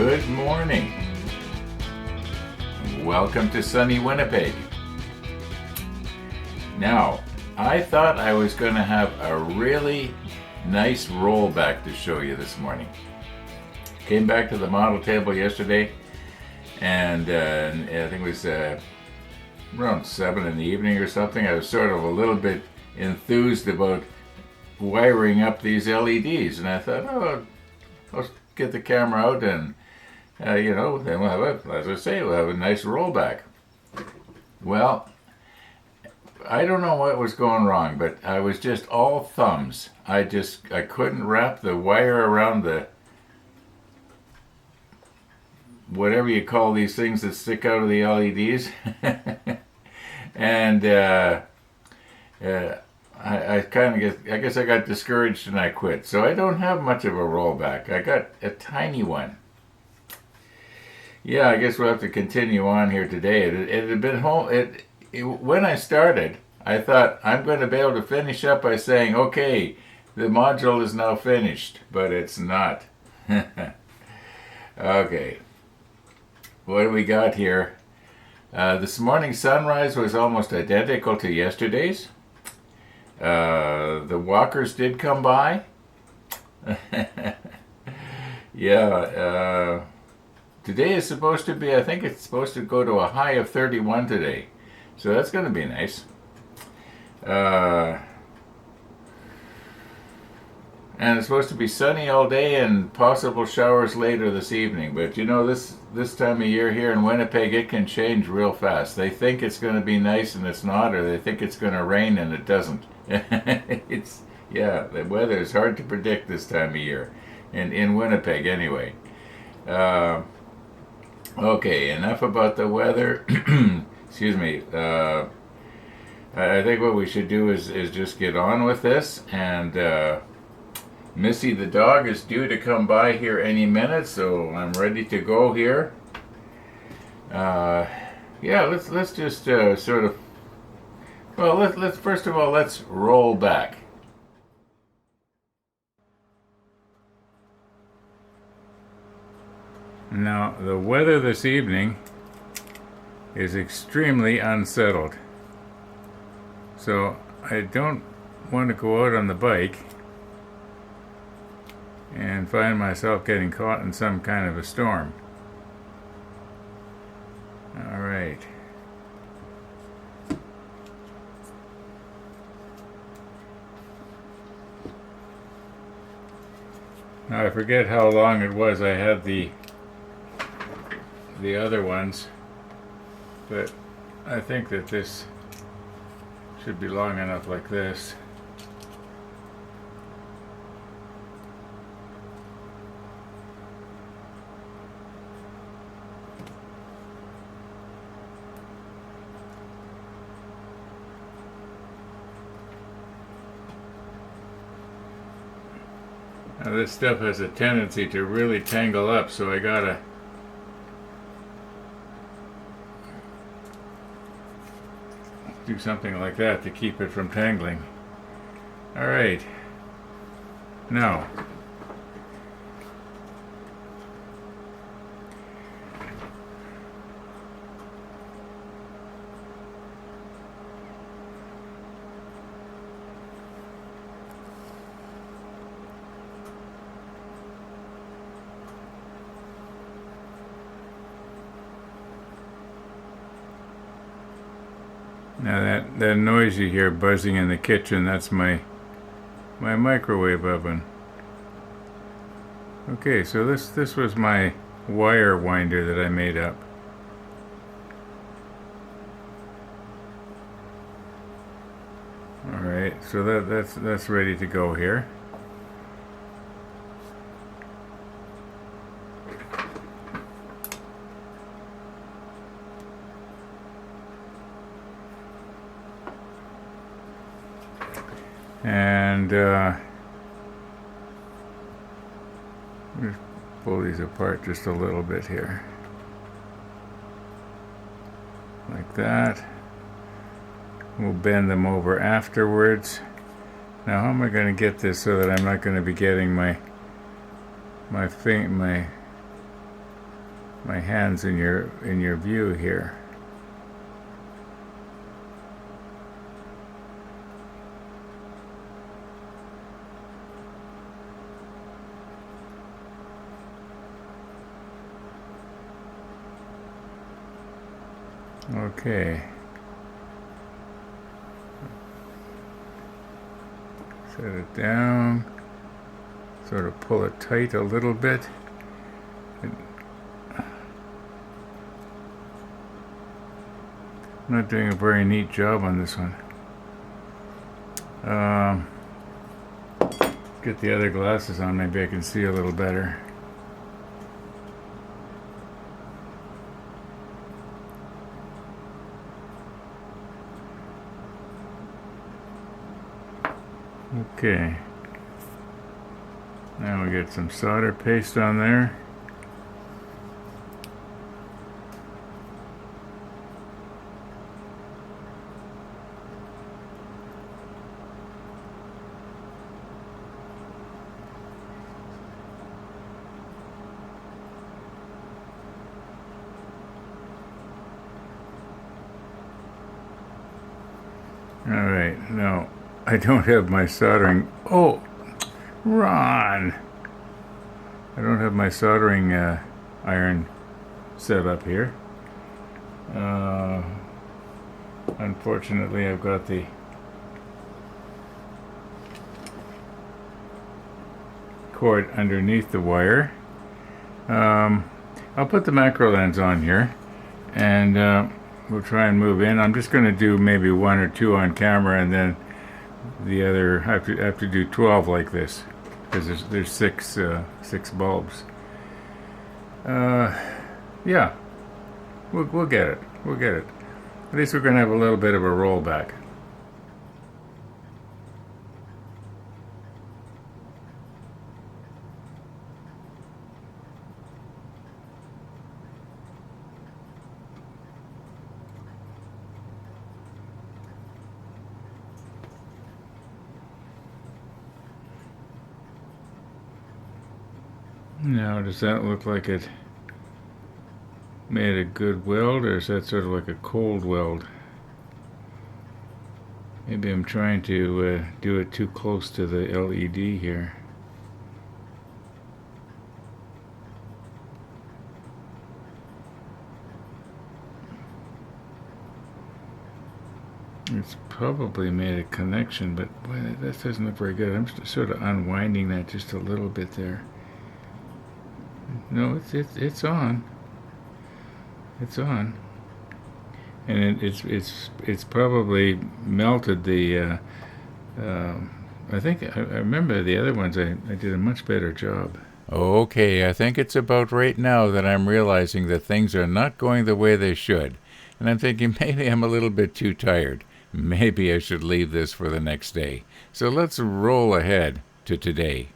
Good morning. Welcome to sunny Winnipeg. Now, I thought I was going to have a really nice rollback to show you this morning. Came back to the model table yesterday, and I think it was around 7 in the evening or something. I was sort of a little bit enthused about wiring up these LEDs, and I thought, oh, I'll get the camera out and then we'll have as I say, we'll have a nice rollback. Well, I don't know what was going wrong, but I was just all thumbs. I couldn't wrap the wire around the whatever you call these things that stick out of the LEDs. And I guess I got discouraged and I quit. So I don't have much of a rollback. I got a tiny one. Yeah, I guess we'll have to continue on here today. It had been home. When I started, I thought I'm going to be able to finish up by saying, okay, the module is now finished, but it's not. Okay. What do we got here? This morning's sunrise was almost identical to yesterday's. The walkers did come by. Yeah. Today is supposed to be, I think it's supposed to go to a high of 31 today. So that's going to be nice. And it's supposed to be sunny all day and possible showers later this evening. But you know, this time of year here in Winnipeg, it can change real fast. They think it's going to be nice and it's not, or they think it's going to rain and it doesn't. The weather is hard to predict this time of year, in Winnipeg anyway. Okay, enough about the weather. Excuse me. I think what we should do is just get on with this. And Missy the dog is due to come by here any minute, so I'm ready to go here. Let's just sort of. Well, let's first of all let's roll back. Now, the weather this evening is extremely unsettled. So I don't want to go out on the bike and find myself getting caught in some kind of a storm. All right. Now I forget how long it was I had the other ones, but I think that this should be long enough like this. Now this stuff has a tendency to really tangle up, so I gotta do something like that to keep it from tangling. All right. Now, that noise you hear buzzing in the kitchen, that's my microwave oven. Okay, so this was my wire winder that I made up. All right, so that's ready to go here. And just pull these apart just a little bit here, like that. We'll bend them over afterwards. Now how am I going to get this so that I'm not going to be getting my my hands in your view here. Okay. Set it down. Sort of pull it tight a little bit. I'm not doing a very neat job on this one. Get the other glasses on, maybe I can see a little better. Okay. Now we get some solder paste on there. All right, now I don't have my soldering. Oh, Ron! I don't have my soldering iron set up here. Unfortunately, I've got the cord underneath the wire. I'll put the macro lens on here, and we'll try and move in. I'm just going to do maybe 1 or 2 on camera, and then the other I have to do 12 like this, because there's six bulbs. Yeah, we'll get it. We'll get it. At least we're going to have a little bit of a rollback. Now, does that look like it made a good weld, or is that sort of like a cold weld? Maybe I'm trying to do it too close to the LED here. It's probably made a connection, but boy, that doesn't look very good. I'm sort of unwinding that just a little bit there. No, it's on. It's on, and it's probably melted the. I think I remember the other ones. I did a much better job. Okay, I think it's about right now that I'm realizing that things are not going the way they should, and I'm thinking maybe I'm a little bit too tired. Maybe I should leave this for the next day. So let's roll ahead to today.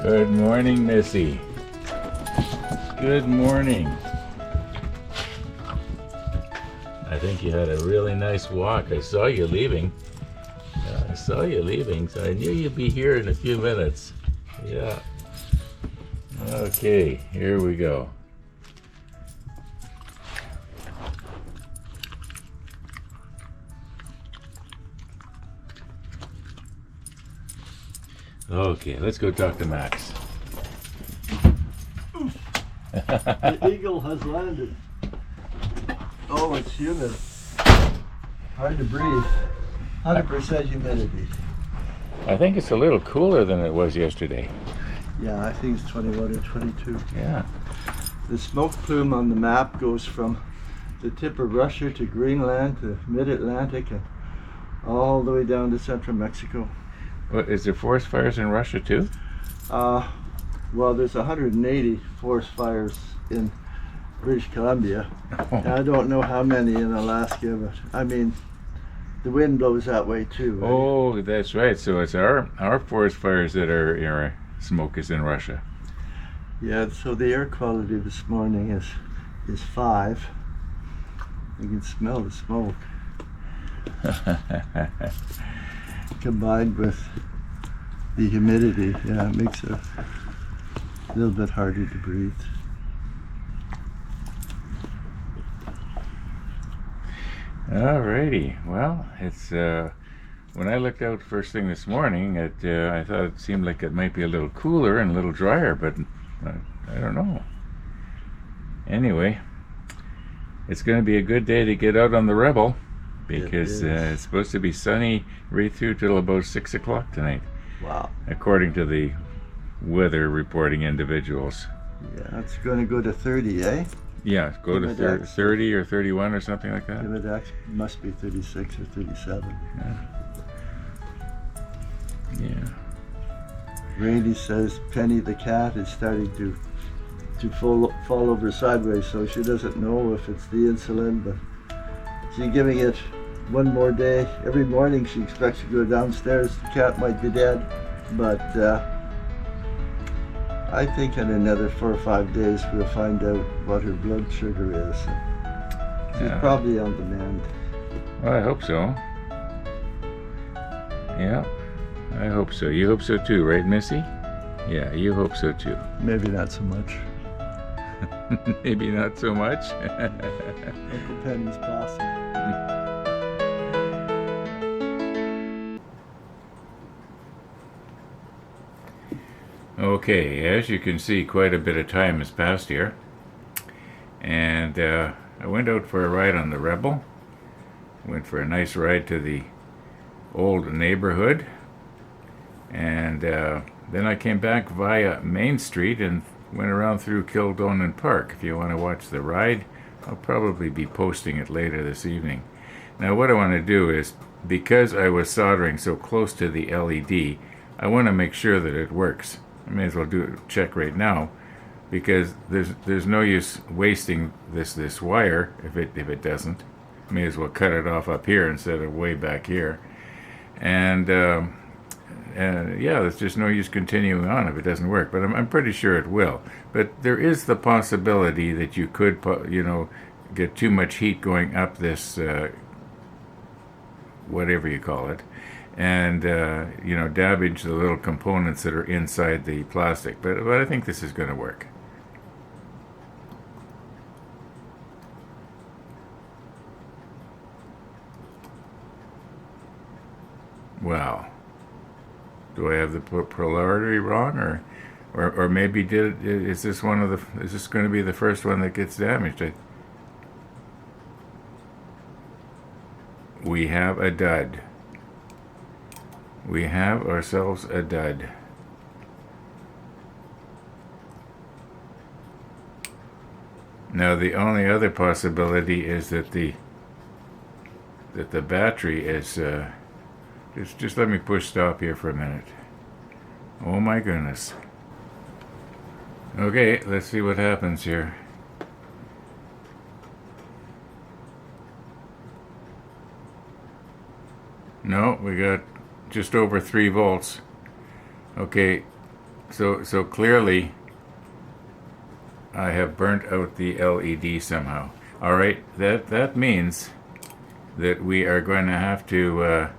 Good morning, Missy. Good morning. I think you had a really nice walk. I saw you leaving. So I knew you'd be here in a few minutes. Yeah. Okay, here we go. Okay, let's go talk to Max. The eagle has landed. Oh, it's humid. Hard to breathe. 100% humidity. I think it's a little cooler than it was yesterday. Yeah, I think it's 21 or 22. Yeah. The smoke plume on the map goes from the tip of Russia to Greenland to mid-Atlantic and all the way down to central Mexico. What, is there forest fires in Russia too? Well, there's 180 forest fires in British Columbia. Oh. I don't know how many in Alaska, but I mean, the wind blows that way too. Right? Oh, that's right. So it's our forest fires that are smoke is in Russia. Yeah, so the air quality this morning is 5. You can smell the smoke. Combined with the humidity, yeah, it makes it a little bit harder to breathe. Alrighty. Well, it's when I looked out first thing this morning, I thought it seemed like it might be a little cooler and a little drier, but I don't know. Anyway, it's going to be a good day to get out on the Rebel because it's supposed to be sunny right through till about 6 o'clock tonight. Wow. According to the weather reporting individuals. Yeah, it's going to go to 30, eh? Yeah, go to 30 or 31 or something like that. It must be 36 or 37. Yeah. Randy says Penny the cat is starting to fall over sideways, so she doesn't know if it's the insulin, but she's giving it one more day. Every morning she expects to go downstairs. The cat might be dead, but I think in another 4 or 5 days we'll find out what her blood sugar is. She's probably on the mend. Well, I hope so. Yeah, I hope so. You hope so too, right, Missy? Yeah, you hope so too. Maybe not so much. Maybe not so much. Uncle Penny's possum. Okay, as you can see, quite a bit of time has passed here. And I went out for a ride on the Rebel. Went for a nice ride to the old neighborhood. And then I came back via Main Street and went around through Kildonan Park. If you want to watch the ride, I'll probably be posting it later this evening. Now what I want to do is, because I was soldering so close to the LED, I want to make sure that it works. I may as well do a check right now, because there's no use wasting this wire if it doesn't. I may as well cut it off up here instead of way back here. And yeah, there's just no use continuing on if it doesn't work. But I'm pretty sure it will. But there is the possibility that you could, get too much heat going up this, whatever you call it, and damage the little components that are inside the plastic. But I think this is going to work. Wow. Do I have the polarity wrong, or maybe is this going to be the first one that gets damaged? We have a dud. We have ourselves a dud. Now the only other possibility is that the battery is just let me push stop here for a minute. Oh my goodness. Okay, let's see what happens here. No, we got just over 3 volts. Okay, so clearly I have burnt out the LED somehow. All right, that means that we are going to have to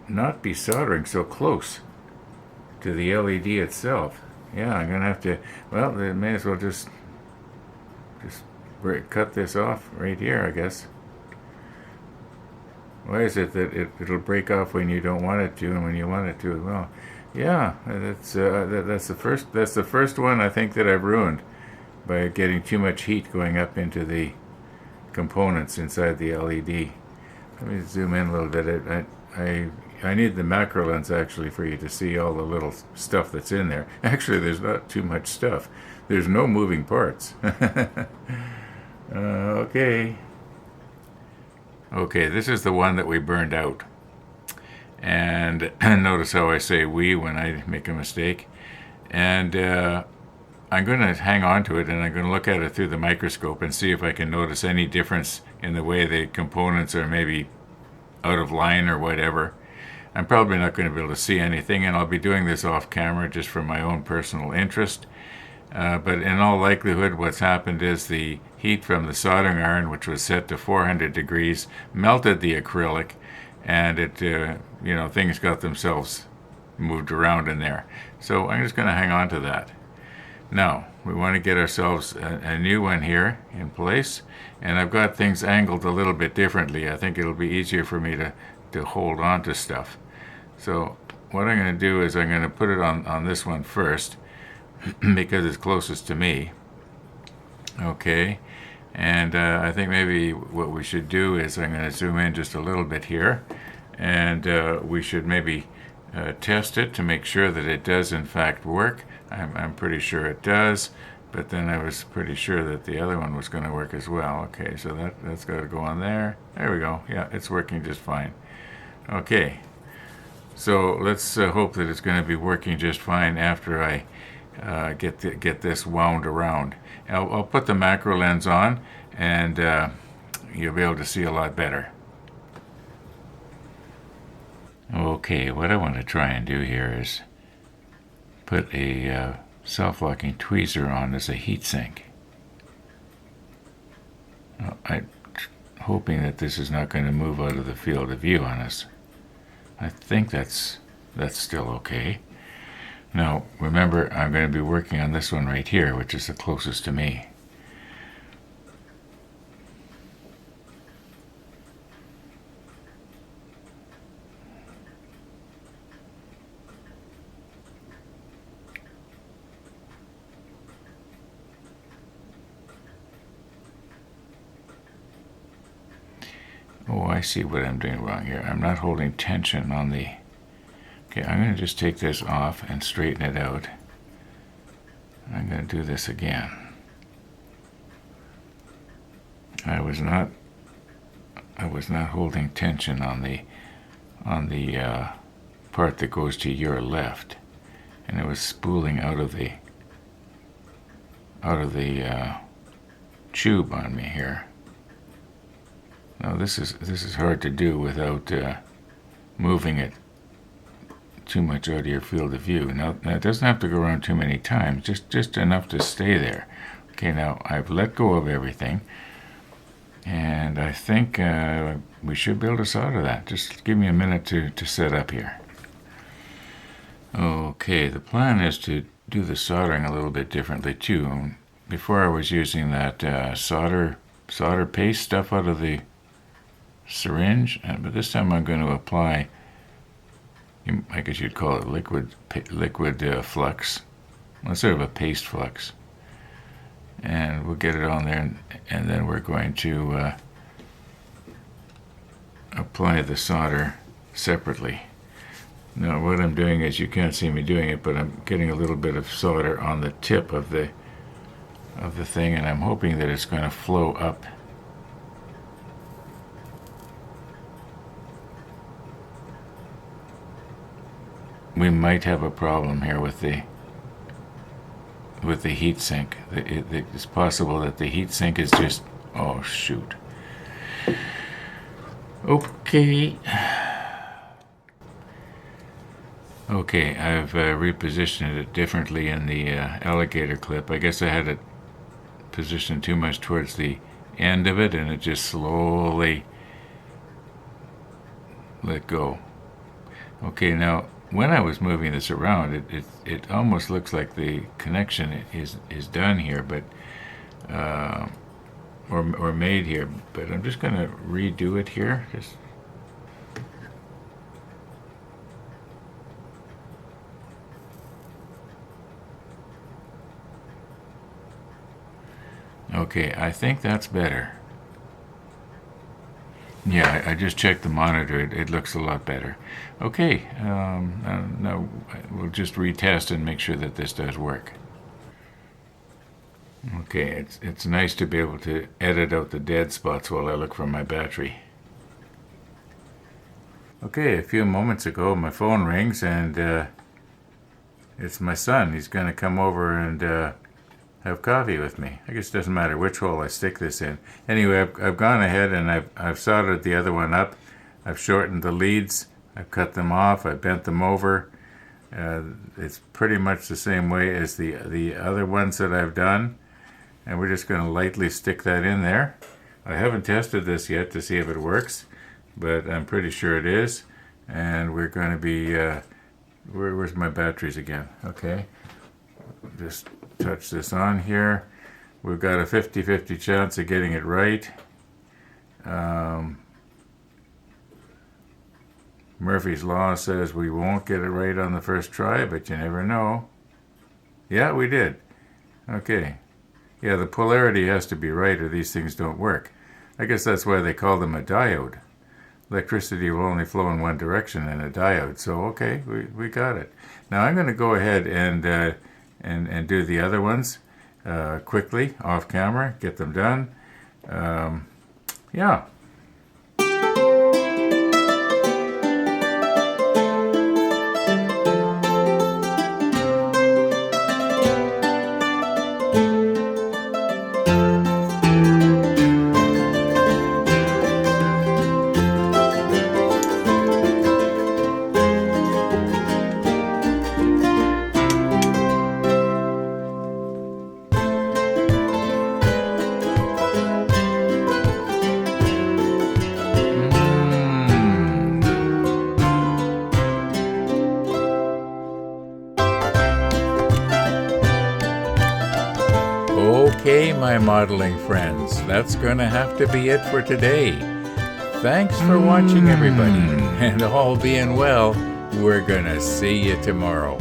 not be soldering so close to the LED itself. Yeah, I'm going to have to, well, I may as well just cut this off right here, I guess. Why is it that it'll break off when you don't want it to, and when you want it to? Well, yeah, that's the first one I think that I've ruined by getting too much heat going up into the components inside the LED. Let me zoom in a little bit. I need the macro lens actually for you to see all the little stuff that's in there. Actually, there's not too much stuff. There's no moving parts. Okay. Okay, this is the one that we burned out. And notice how I say we when I make a mistake. And I'm going to hang on to it and I'm going to look at it through the microscope and see if I can notice any difference in the way the components are maybe out of line or whatever. I'm probably not going to be able to see anything, and I'll be doing this off camera just for my own personal interest. But in all likelihood, what's happened is the heat from the soldering iron, which was set to 400 degrees, melted the acrylic, and things got themselves moved around in there. So I'm just going to hang on to that. Now, we want to get ourselves a new one here in place, and I've got things angled a little bit differently. I think it'll be easier for me to hold on to stuff. So what I'm going to do is I'm going to put it on this one first because it's closest to me. Okay, and I think maybe what we should do is I'm going to zoom in just a little bit here, and we should maybe test it to make sure that it does in fact work. I'm pretty sure it does, but then I was pretty sure that the other one was going to work as well. Okay, so that's got to go on there. There we go. Yeah, it's working just fine. Okay, so let's hope that it's going to be working just fine after I get this wound around. I'll put the macro lens on, and you'll be able to see a lot better. Okay, what I want to try and do here is put a self-locking tweezer on as a heatsink. I'm hoping that this is not going to move out of the field of view on us. I think that's still okay. Now, remember, I'm going to be working on this one right here, which is the closest to me. Oh, I see what I'm doing wrong here. I'm not holding tension on the... Okay, I'm going to just take this off and straighten it out. I'm going to do this again. I was not holding tension on the part that goes to your left, and it was spooling out of the tube on me here. Now this is hard to do without moving it too much out of your field of view. Now it doesn't have to go around too many times, just enough to stay there. Okay, now I've let go of everything, and I think we should be able to solder that. Just give me a minute to set up here. Okay, the plan is to do the soldering a little bit differently too. Before I was using that solder paste stuff out of the syringe, but this time I'm going to apply, I guess you'd call it liquid flux, well, sort of a paste flux, and we'll get it on there, and then we're going to apply the solder separately. Now what I'm doing is, you can't see me doing it, but I'm getting a little bit of solder on the tip of the thing, and I'm hoping that it's going to flow up. We might have a problem here with the heat sink. It's possible that the heat sink is just, oh shoot. Okay, I've repositioned it differently in the alligator clip. I guess I had it positioned too much towards the end of it, and it just slowly let go. Okay, now when I was moving this around, it almost looks like the connection is done here, but or made here. But I'm just going to redo it here. Okay, I think that's better. Yeah, I just checked the monitor. It looks a lot better. Okay, now we'll just retest and make sure that this does work. Okay, it's nice to be able to edit out the dead spots while I look for my battery. Okay, a few moments ago my phone rings, and it's my son. He's going to come over and have coffee with me. I guess it doesn't matter which hole I stick this in. Anyway, I've gone ahead and I've soldered the other one up. I've shortened the leads. I've cut them off. I bent them over. It's pretty much the same way as the other ones that I've done. And we're just going to lightly stick that in there. I haven't tested this yet to see if it works, but I'm pretty sure it is. And we're going to be, where's my batteries again? Okay, just touch this on here. We've got a 50-50 chance of getting it right. Murphy's Law says we won't get it right on the first try, but you never know. Yeah, we did. Okay. Yeah, the polarity has to be right or these things don't work. I guess that's why they call them a diode. Electricity will only flow in one direction in a diode. So, okay, we got it. Now I'm going to go ahead and do the other ones quickly, off camera, get them done. Yeah. Okay, my modeling friends, that's going to have to be it for today. Thanks for watching, everybody, and all being well, we're going to see you tomorrow.